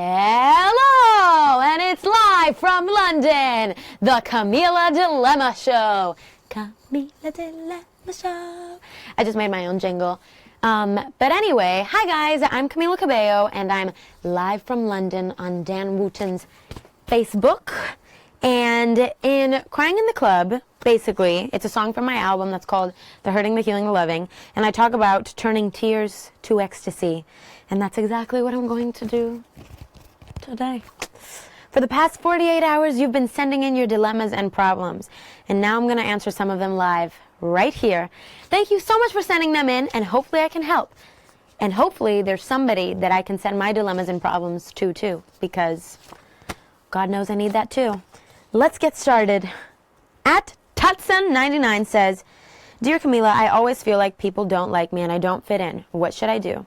Hello! And it's live from London, the Camila Dilemma Show. Camila Dilemma Show. I just made my own jingle. But anyway, hi guys, I'm Camila Cabello, and I'm live from London on Dan Wooten's Facebook. And in Crying in the Club, basically, it's a song from my album that's called The Hurting, the Healing, the Loving. And I talk about turning tears to ecstasy. And that's exactly what I'm going to do today. For the past 48 hours, you've been sending in your dilemmas and problems. And now I'm going to answer some of them live right here. Thank you so much for sending them in, and hopefully I can help. And hopefully there's somebody that I can send my dilemmas and problems to, too. Because God knows I need that, too. Let's get started. At Tutson99 says, Dear Camila, I always feel like people don't like me and I don't fit in. What should I do?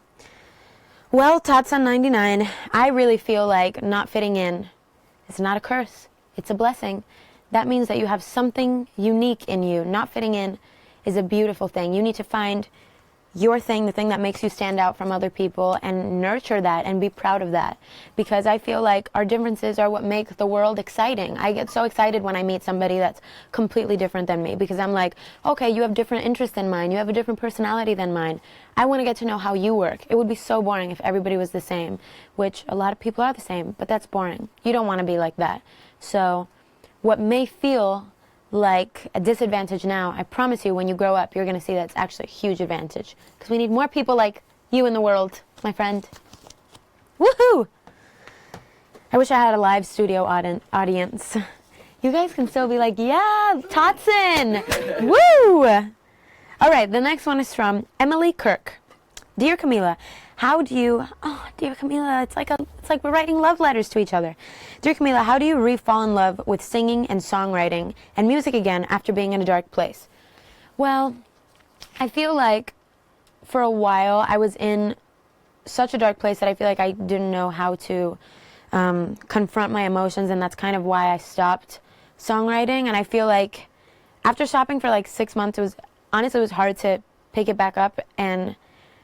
Well, Tutson99, I really feel like not fitting in is not a curse. It's a blessing. That means that you have something unique in you. Not fitting in is a beautiful thing. You need to find your thing, the thing that makes you stand out from other people, and nurture that and be proud of that. Because I feel like our differences are what make the world exciting. I get so excited when I meet somebody that's completely different than me, because I'm like, okay, you have different interests than mine. You have a different personality than mine. I want to get to know how you work. It would be so boring if everybody was the same, which a lot of people are the same, but that's boring. You don't want to be like that. So what may feel like a disadvantage now, I promise you when you grow up, you're going to see that's actually a huge advantage. Because we need more people like you in the world, my friend. Woohoo! I wish I had a live studio audience. You guys can still be like, yeah, Totson! Woo! All right, the next one is from Emily Kirk. Dear Camila, how do you... Oh, dear Camila, it's like we're writing love letters to each other. Dear Camila, how do you re-fall in love with singing and songwriting and music again after being in a dark place? Well, I feel like for a while I was in such a dark place that I feel like I didn't know how to confront my emotions, and that's kind of why I stopped songwriting. And I feel like after stopping for like 6 months, it was hard to pick it back up and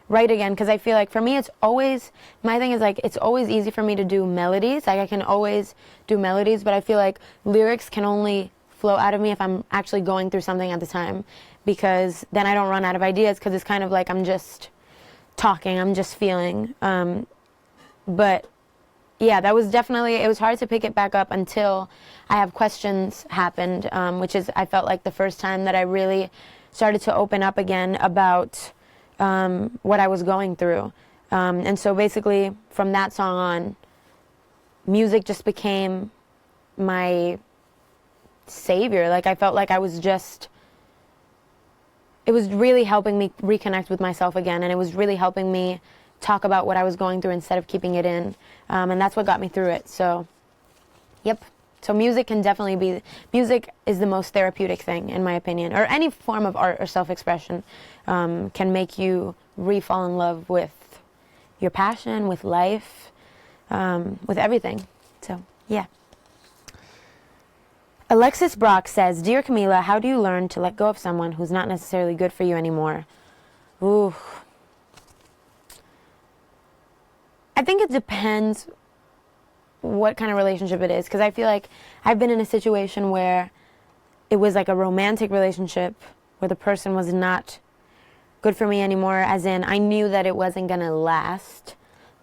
write again, because I feel like for me it's always, my thing is like it's always easy for me to do melodies. Like I can always do melodies, but I feel like lyrics can only flow out of me if I'm actually going through something at the time, because then I don't run out of ideas, because it's kind of like I'm just talking, I'm just feeling. But yeah, that was definitely, it was hard to pick it back up until I Have Questions happened, which is, I felt like the first time that I really started to open up again about what I was going through. And so basically from that song on, music just became my savior. Like I felt like I was just, it was really helping me reconnect with myself again, and it was really helping me talk about what I was going through instead of keeping it in. And that's what got me through it. So, yep. So music can definitely be, music is the most therapeutic thing, in my opinion, or any form of art or self-expression can make you re-fall in love with your passion, with life, with everything. So, yeah. Alexis Brock says, Dear Camila, how do you learn to let go of someone who's not necessarily good for you anymore? Ooh. I think it depends what kind of relationship it is, because I feel like I've been in a situation where it was like a romantic relationship where the person was not good for me anymore, as in I knew that it wasn't going to last,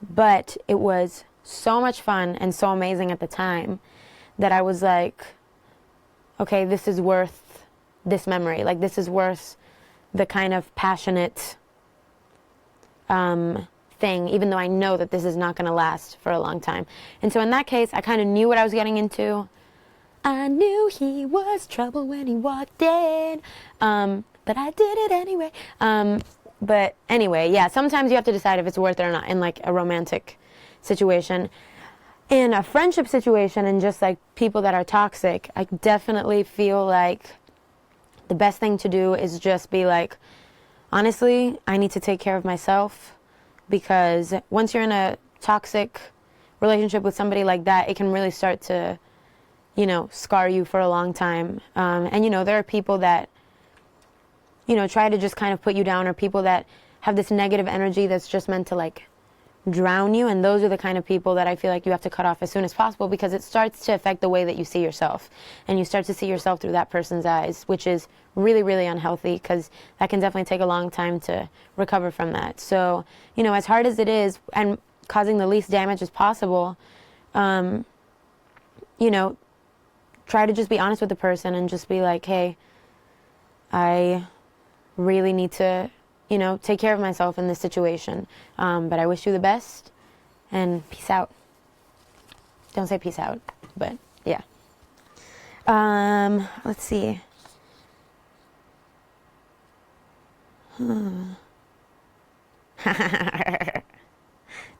but it was so much fun and so amazing at the time that I was like, okay, this is worth this memory. Like, this is worth the kind of passionate thing, even though I know that this is not going to last for a long time. And so in that case, I kind of knew what I was getting into. I knew he was trouble when he walked in, but I did it anyway. But anyway, yeah, sometimes you have to decide if it's worth it or not in like a romantic situation. In a friendship situation and just like people that are toxic, I definitely feel like the best thing to do is just be like, honestly, I need to take care of myself. Because once you're in a toxic relationship with somebody like that, it can really start to, you know, scar you for a long time. And, you know, there are people that, you know, try to just kind of put you down, or people that have this negative energy that's just meant to, like, drown you, and those are the kind of people that I feel like you have to cut off as soon as possible, because it starts to affect the way that you see yourself, and you start to see yourself through that person's eyes, which is really, really unhealthy, because that can definitely take a long time to recover from that. So, as hard as it is, and causing the least damage as possible, try to just be honest with the person and just be like, hey, I really need to take care of myself in this situation. But I wish you the best, and peace out. Don't say peace out, but yeah. Let's see.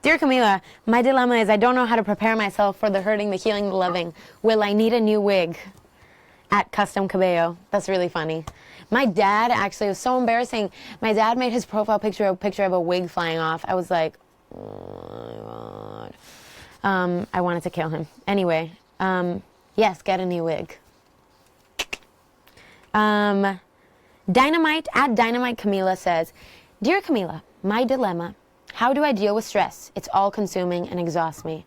Dear Camila, my dilemma is I don't know how to prepare myself for the hurting, the healing, the loving. Will I need a new wig? At Camila Cabello. That's really funny. My dad, actually, it was so embarrassing. My dad made his profile picture a picture of a wig flying off. I was like, oh my God. I wanted to kill him. Anyway, yes, get a new wig. Dynamite Camila says, Dear Camila, my dilemma. How do I deal with stress? It's all consuming and exhausts me.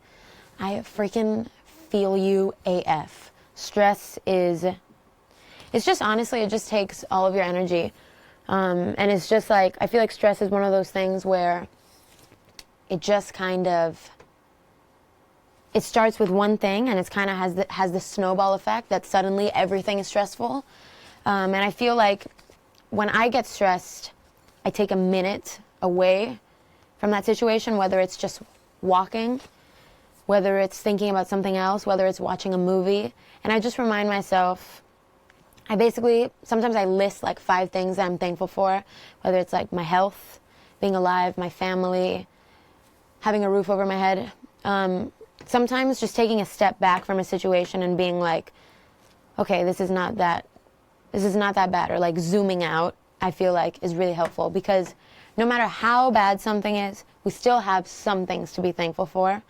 I freaking feel you AF. Stress it's just, honestly, it just takes all of your energy. And it's just like, I feel like stress is one of those things where it just it starts with one thing, and it's kind of has the snowball effect that suddenly everything is stressful. And I feel like when I get stressed, I take a minute away from that situation, whether it's just walking, whether it's thinking about something else, whether it's watching a movie. And I just remind myself, sometimes I list like 5 things that I'm thankful for, whether it's like my health, being alive, my family, having a roof over my head. Sometimes just taking a step back from a situation and being like, okay, this is not that bad, or like zooming out, I feel like is really helpful, because no matter how bad something is, we still have some things to be thankful for.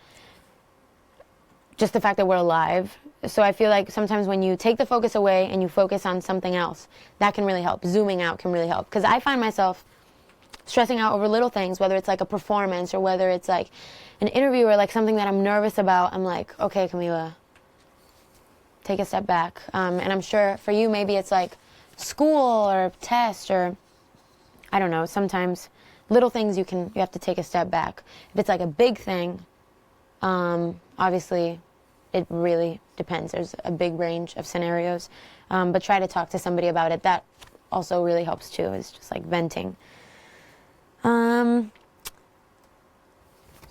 Just the fact that we're alive. So I feel like sometimes when you take the focus away and you focus on something else, that can really help. Zooming out can really help. Because I find myself stressing out over little things, whether it's like a performance or whether it's like an interview or like something that I'm nervous about. I'm like, okay, Camila, take a step back. And I'm sure for you, maybe it's like school or test, or I don't know, sometimes little things you have to take a step back. If it's like a big thing, obviously it really depends. There's a big range of scenarios, but try to talk to somebody about it. That also really helps too, is just like venting.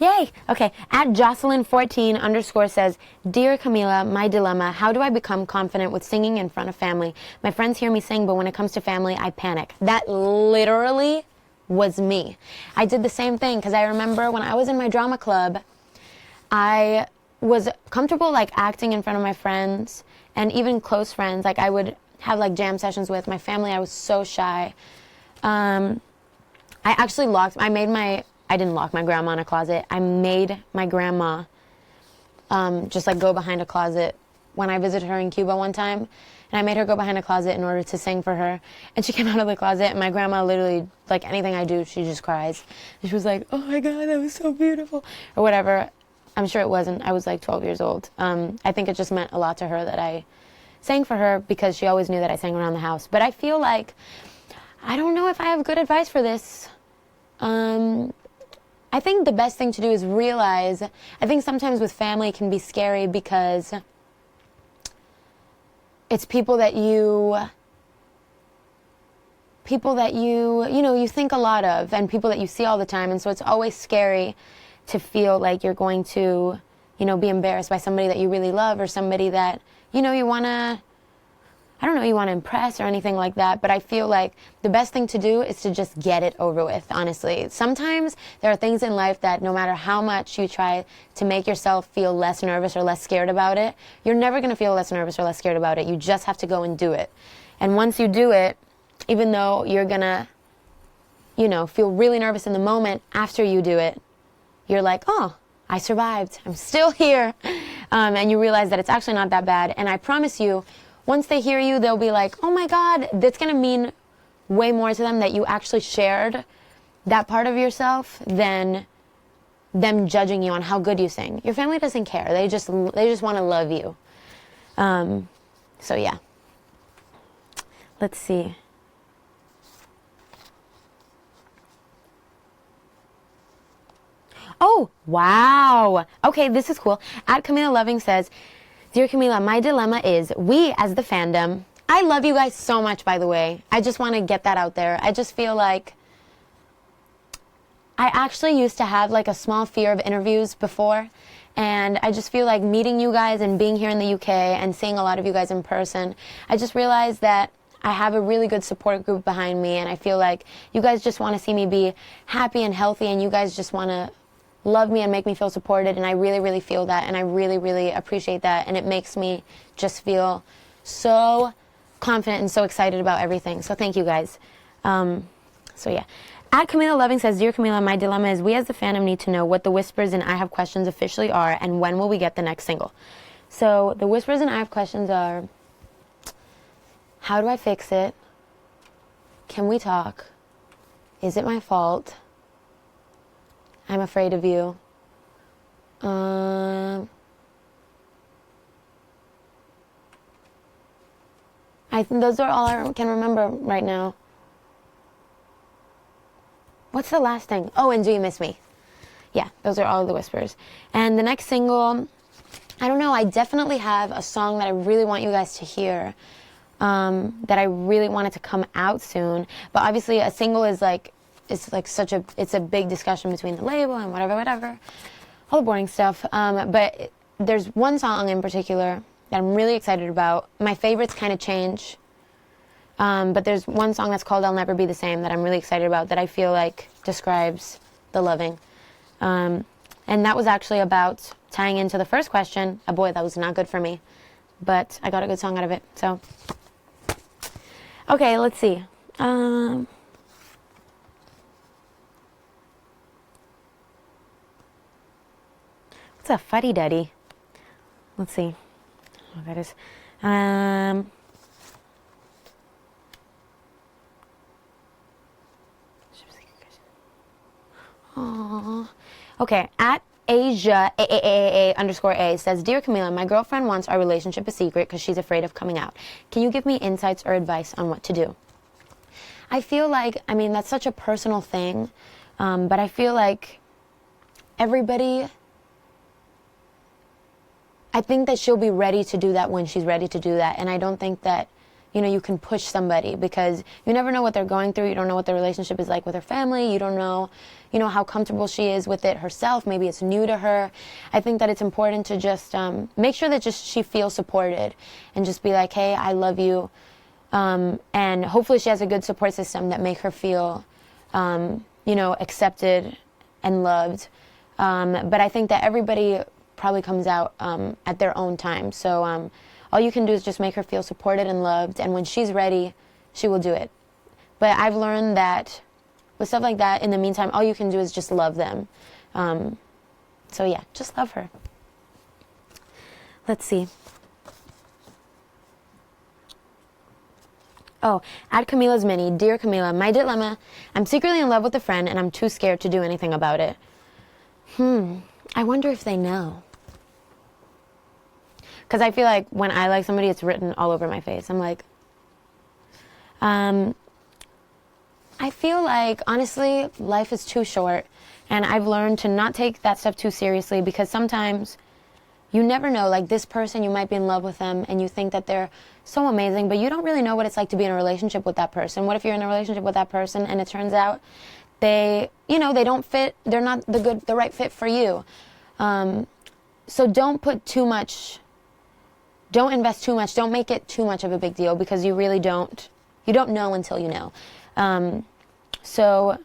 Yay! Okay, at Jocelyn14_ says, Dear Camila, my dilemma, how do I become confident with singing in front of family? My friends hear me sing, but when it comes to family, I panic. That literally was me. I did the same thing, because I remember when I was in my drama club, I was comfortable like acting in front of my friends and even close friends. Like I would have like jam sessions with my family. I was so shy. I actually I didn't lock my grandma in a closet. I made my grandma just like go behind a closet when I visited her in Cuba one time. And I made her go behind a closet in order to sing for her. And she came out of the closet, and my grandma literally, like anything I do, she just cries. And she was like, oh my God, that was so beautiful, or whatever. I'm sure it wasn't. I was like 12 years old. I think it just meant a lot to her that I sang for her, because she always knew that I sang around the house. But I feel like, I don't know if I have good advice for this. I think the best thing to do is realize, I think sometimes with family it can be scary because it's people that you you think a lot of, and people that you see all the time. And so it's always scary to feel like you're going to, be embarrassed by somebody that you really love, or somebody that, you want to, you want to impress or anything like that. But I feel like the best thing to do is to just get it over with, honestly. Sometimes there are things in life that no matter how much you try to make yourself feel less nervous or less scared about it, you're never going to feel less nervous or less scared about it. You just have to go and do it. And once you do it, even though you're going to, feel really nervous in the moment, after you do it, you're like, oh, I survived. I'm still here. And you realize that it's actually not that bad. And I promise you, once they hear you, they'll be like, oh my God, that's going to mean way more to them that you actually shared that part of yourself than, them judging you on how good you sing. Your family doesn't care. They just want to love you. So yeah. Let's see. Oh, wow. Okay, this is cool. At Camila Loving says, Dear Camila, my dilemma is, we as the fandom, I love you guys so much, by the way. I just want to get that out there. I just feel like I actually used to have like a small fear of interviews before. And I just feel like meeting you guys and being here in the UK and seeing a lot of you guys in person, I just realized that I have a really good support group behind me. And I feel like you guys just want to see me be happy and healthy. And you guys just want to love me and make me feel supported, and I really, really feel that, and I really, really appreciate that, and it makes me just feel so confident and so excited about everything. So thank you guys. So yeah. At Camila Loving says, Dear Camila, my dilemma is we as the fandom need to know what the Whispers and I Have Questions officially are, and when will we get the next single. So the Whispers and I Have Questions are, how do I fix it? Can we talk? Is it my fault? I'm afraid of you. I think those are all I can remember right now. What's the last thing? Oh, and Do You Miss Me? Yeah, those are all the Whispers. And the next single, I don't know, I definitely have a song that I really want you guys to hear, that I really want it to come out soon. But obviously a single is like, it's a big discussion between the label and whatever, all the boring stuff. But there's one song in particular that I'm really excited about. My favorites kind of change. But there's one song that's called I'll Never Be the Same that I'm really excited about that I feel like describes the loving. And that was actually about tying into the first question. Boy, that was not good for me. But I got a good song out of it. So, okay, let's see. What's a fuddy-duddy? Let's see. Oh, that is. Aww. Okay. At Asia _A says, Dear Camila, my girlfriend wants our relationship a secret because she's afraid of coming out. Can you give me insights or advice on what to do? I feel like, I mean, that's such a personal thing, but I feel like everybody, I think that she'll be ready to do that when she's ready to do that. And I don't think that, you know, you can push somebody because you never know what they're going through. You don't know what their relationship is like with her family. You don't know, you know, how comfortable she is with it herself. Maybe it's new to her. I think that it's important to just make sure that just she feels supported and just be like, hey, I love you. And hopefully she has a good support system that make her feel, you know, accepted and loved. But I think that everybody probably comes out at their own time. So all you can do is just make her feel supported and loved, and when she's ready, she will do it. But I've learned that with stuff like that, in the meantime, all you can do is just love them. So yeah, just love her. Let's see. Oh, at Camila's Mini, Dear Camila, my dilemma, I'm secretly in love with a friend and I'm too scared to do anything about it. I wonder if they know. Because I feel like when I like somebody, it's written all over my face. I'm like, I feel like, honestly, life is too short. And I've learned to not take that stuff too seriously because sometimes you never know. Like this person, you might be in love with them and you think that they're so amazing, but you don't really know what it's like to be in a relationship with that person. What if you're in a relationship with that person and it turns out they, you know, they don't fit, they're not the right fit for you. So don't put too much, don't invest too much, don't make it too much of a big deal because you really don't know until you know. So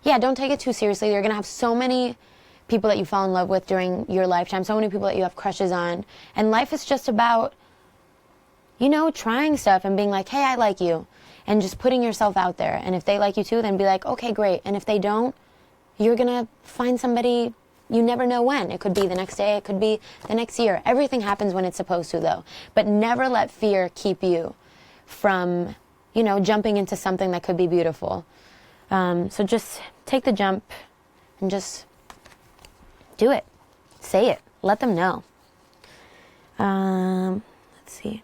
yeah, don't take it too seriously. You're going to have so many people that you fall in love with during your lifetime, so many people that you have crushes on. And life is just about, you know, trying stuff and being like, hey, I like you. And just putting yourself out there. And if they like you too, then be like, okay, great. And if they don't, you're going to find somebody, you never know when. It could be the next day, it could be the next year. Everything happens when it's supposed to, though. But never let fear keep you from, you know, jumping into something that could be beautiful. So just take the jump and just Do it. Say it. Let them know. Let's see.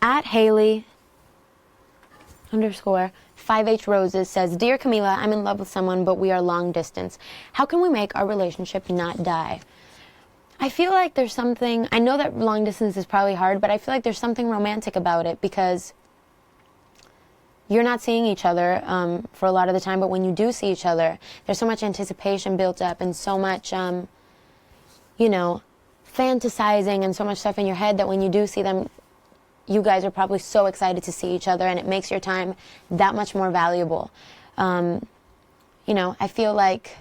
At Haley _ 5H Roses says, Dear Camila, I'm in love with someone, but we are long distance. How can we make our relationship not die? I feel like there's something, I know that long distance is probably hard, but I feel like there's something romantic about it because you're not seeing each other for a lot of the time, but when you do see each other, there's so much anticipation built up and so much, you know, fantasizing and so much stuff in your head that when you do see them, you guys are probably so excited to see each other, and it makes your time that much more valuable. You know, I feel like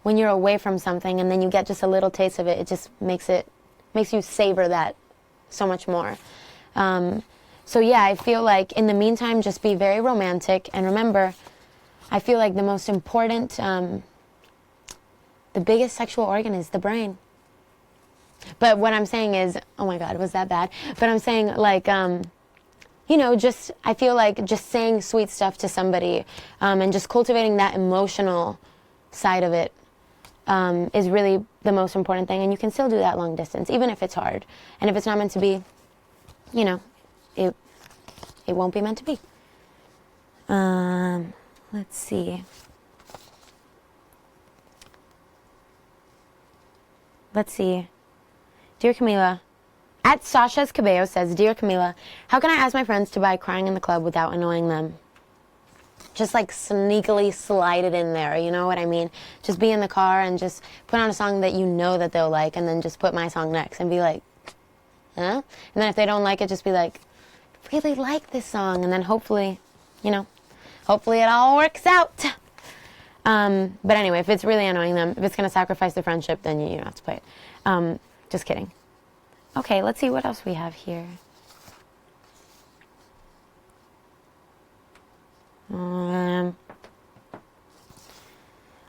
when you're away from something and then you get just a little taste of it, it just makes you savor that so much more. So yeah, I feel like in the meantime, just be very romantic. And remember, I feel like the most important, the biggest sexual organ is the brain. But what I'm saying is, oh my God, was that bad? But I'm saying like, you know, just, I feel like just saying sweet stuff to somebody and just cultivating that emotional side of it is really the most important thing. And you can still do that long distance, even if it's hard. And if it's not meant to be, you know, it won't be meant to be. Let's see. Dear Camila, at Sasha's Cabello says, Dear Camila, how can I ask my friends to buy Crying in the Club without annoying them? Just like sneakily slide it in there, you know what I mean? Just be in the car and just put on a song that you know that they'll like, and then just put my song next and be like, huh? And then if they don't like it, just be like, really like this song, and then hopefully, you know, hopefully it all works out. But anyway, if it's really annoying them, if it's going to sacrifice the friendship, then you don't have to play it. Just kidding. Okay, let's see what else we have here.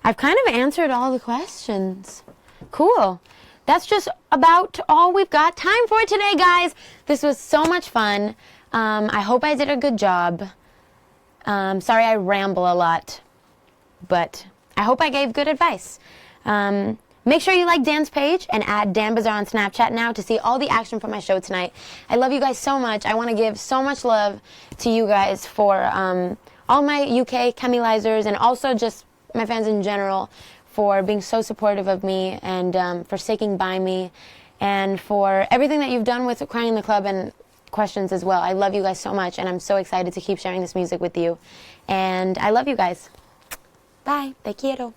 I've kind of answered all the questions. Cool. That's just about all we've got time for today, guys. This was so much fun. I hope I did a good job. Sorry I ramble a lot, but I hope I gave good advice. Make sure you like Dan's page and add Dan Bazaar on Snapchat now to see all the action from my show tonight. I love you guys so much. I want to give so much love to you guys for all my UK Camilizers and also just my fans in general for being so supportive of me and for sticking by me and for everything that you've done with Crying in the Club and questions as well. I love you guys so much, and I'm so excited to keep sharing this music with you. And I love you guys. Bye. Te quiero.